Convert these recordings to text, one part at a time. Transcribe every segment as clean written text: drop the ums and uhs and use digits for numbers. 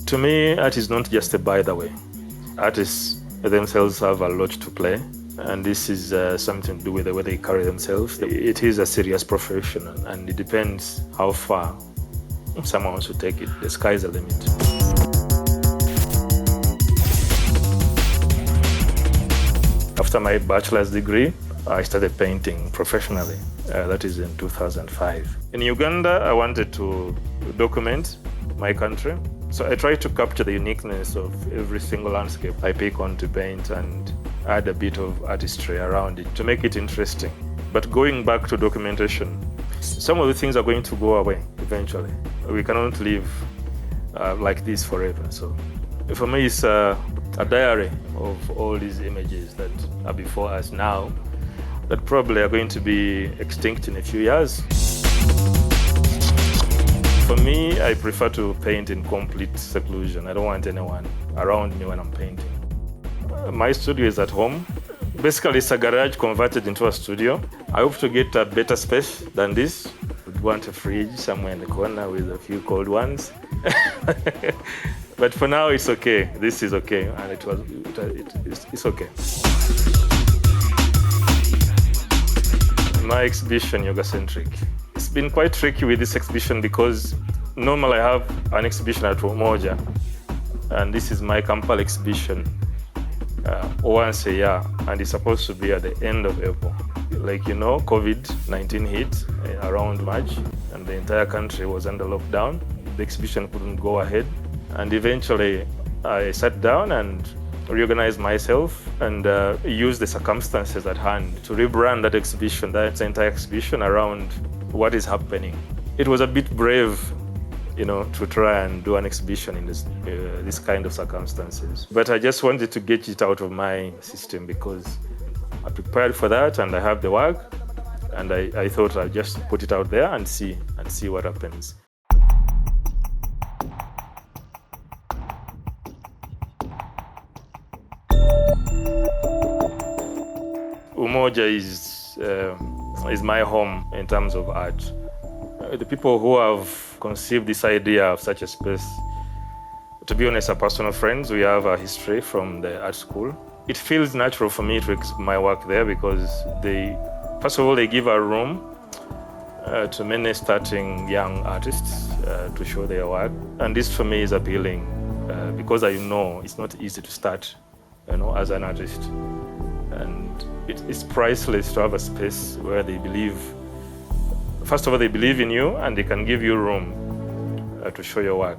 To me, art is not just a by the way. Artists themselves have a lot to play, and this is something to do with the way they carry themselves. It is a serious profession, and it depends how far someone wants to take it. The sky's the limit. After my bachelor's degree, I started painting professionally. That is in 2005. In Uganda, I wanted to document my country. So I tried to capture the uniqueness of every single landscape I pick on to paint and add a bit of artistry around it to make it interesting. But going back to documentation, some of the things are going to go away eventually. We cannot live like this forever. So for me, it's a diary of all these images that are before us now that probably are going to be extinct in a few years. For me, I prefer to paint in complete seclusion. I don't want anyone around me when I'm painting. My studio is at home. Basically, it's a garage converted into a studio. I hope to get a better space than this. Would want a fridge somewhere in the corner with a few cold ones. But for now, it's okay. This is okay, and it's okay. My exhibition, Yoga-centric. It's been quite tricky with this exhibition because normally I have an exhibition at Umoja, and this is my Kampala exhibition once a year, and it's supposed to be at the end of April. Like you know, COVID-19 hit around March, and the entire country was under lockdown. The exhibition couldn't go ahead, and eventually I sat down and reorganize myself and use the circumstances at hand to rebrand that exhibition, that entire exhibition around what is happening. It was a bit brave, to try and do an exhibition in this kind of circumstances. But I just wanted to get it out of my system because I prepared for that and I have the work, and I thought I'd just put it out there and see what happens. Umoja is my home in terms of art. The people who have conceived this idea of such a space, to be honest, are personal friends. We have a history from the art school. It feels natural for me to exhibit my work there because first of all, they give a room to many starting young artists to show their work. And this for me is appealing because I know it's not easy to start, as an artist. And it's priceless to have a space where they believe, first of all, they believe in you and they can give you room to show your work.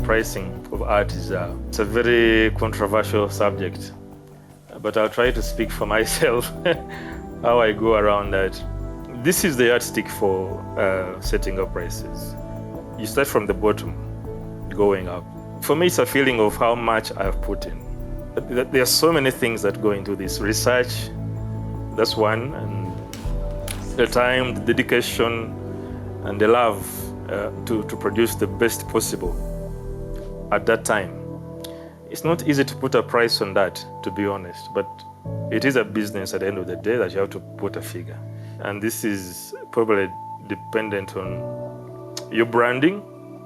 Pricing of art is it's a very controversial subject, but I'll try to speak for myself how I go around that. This is the yardstick for setting up prices. You start from the bottom, going up. For me, it's a feeling of how much I've put in. There are so many things that go into this. Research, that's one, and the time, the dedication, and the love to produce the best possible at that time. It's not easy to put a price on that, to be honest, but it is a business at the end of the day that you have to put a figure. And this is probably dependent on your branding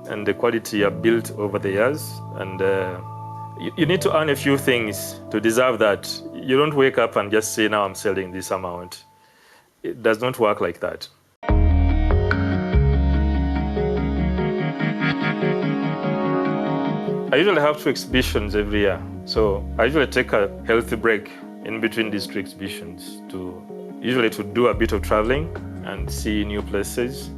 and the quality you have built over the years. And you need to earn a few things to deserve that. You don't wake up and just say, now I'm selling this amount. It does not work like that. I usually have 2 exhibitions every year. So I usually take a healthy break in between these 2 exhibitions to do a bit of traveling and see new places.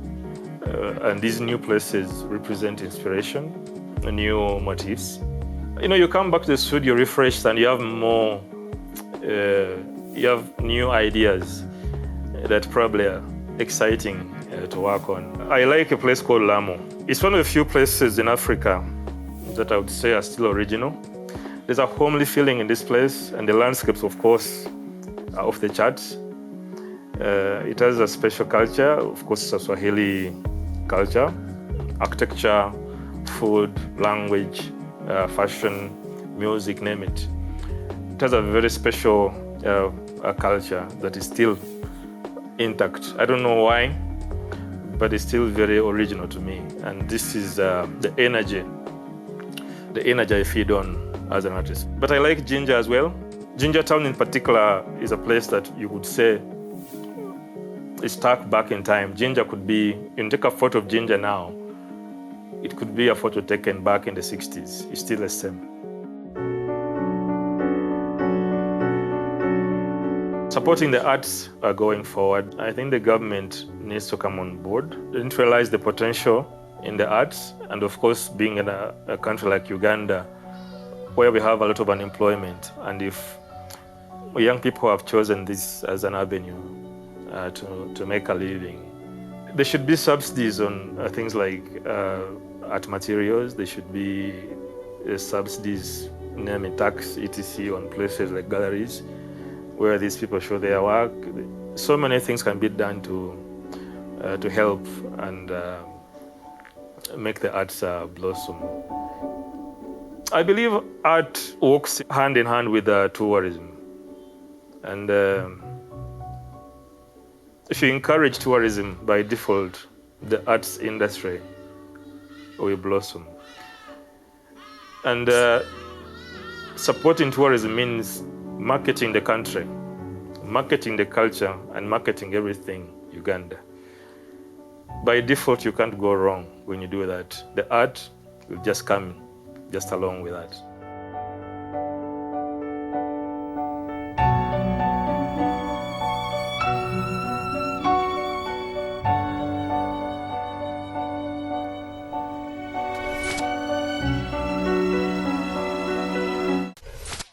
And these new places represent inspiration, new motifs. You come back to the studio refreshed and you have more, you have new ideas that probably are exciting to work on. I like a place called Lamu. It's one of the few places in Africa that I would say are still original. There's a homely feeling in this place, and the landscapes, of course, are off the charts. It has a special culture. Of course, it's a Swahili culture, architecture, food, language, fashion, music, name it. It has a very special culture that is still intact. I don't know why, but it's still very original to me. And this is the energy I feed on as an artist. But I like Jinja as well. Jinja Town in particular is a place that you would say is stuck back in time. Jinja could be, you take a photo of Jinja now, it could be a photo taken back in the 60s. It's still the same. Supporting the arts going forward, I think the government needs to come on board. They didn't realize the potential in the arts, and of course, being in a country like Uganda, where we have a lot of unemployment, and if young people have chosen this as an avenue to make a living, there should be subsidies on things like art materials. There should be subsidies, name it, tax, etc., on places like galleries, where these people show their work. So many things can be done to help and make the arts blossom. I believe art works hand in hand with tourism. And if you encourage tourism, by default, the arts industry will blossom. And supporting tourism means marketing the country, marketing the culture, and marketing everything Uganda. By default, you can't go wrong when you do that. The art will just come just along with that.